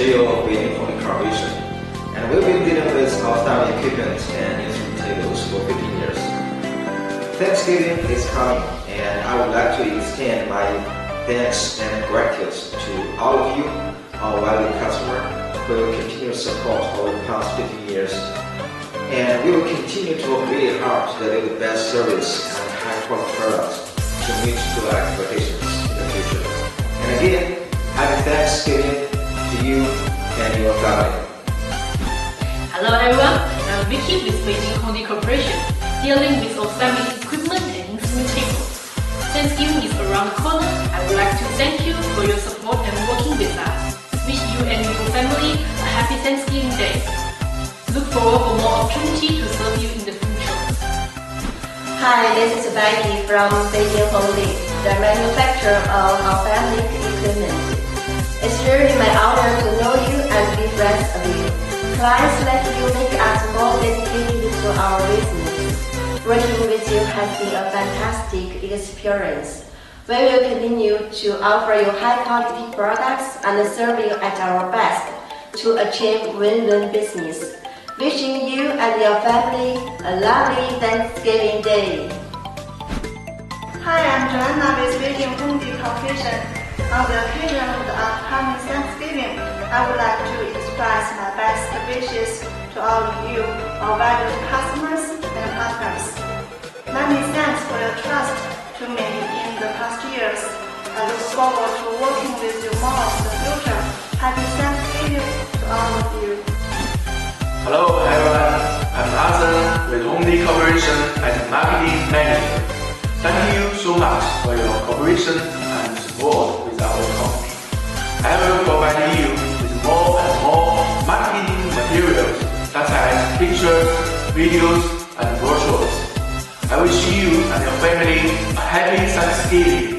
CEO of Beijing Hongdee Corporation, and we've been dealing with ophthalmic equipment and instrument tables for 15 years. Thanksgiving is coming, and I would like to extend my thanks and gratitude to all of you, our valued customer, for your continued support over the past 15 years. And we will continue to work really hard to deliver the best service and high-quality products to meet your expectations in the future. And again, happy Thanksgiving to you and your family. Hello everyone, I'm Vicky with Beijing Hongdee Corporation, dealing with ophthalmic equipment and instrument tables. Thanksgiving is around the corner. I would like to thank you for your support and working with us. Wish you and your family a happy Thanksgiving Day. Look forward for more opportunity to serve you in the future. Hi, this is Becky from Beijing Hongdee, the manufacturer of ophthalmic equipment. It's really my honor to know you and be friends with you. Clients like you make us more dedicated to our business. Working with you has been a fantastic experience. We will continue to offer you high-quality products and serve you at our best to achieve win-win business. Wishing you and your family a lovely Thanksgiving Day. Hi, I'm Joanna with Beijing Hongdee Corporation. On the occasion of the upcoming Thanksgiving, I would like to express my best wishes to all of you, our valued customers and partners. Many thanks for your trust to me in the past years. I look forward to working with you more in the future. Happy Thanksgiving to all of you. Hello everyone, I'm Arthur with Hongdee Corporation as Marketing Manager. Thank you so much for your cooperation and support with our company. I will provide you with more and more marketing materials such as pictures, videos, and brochures. I wish you and your family a happy Thanksgiving.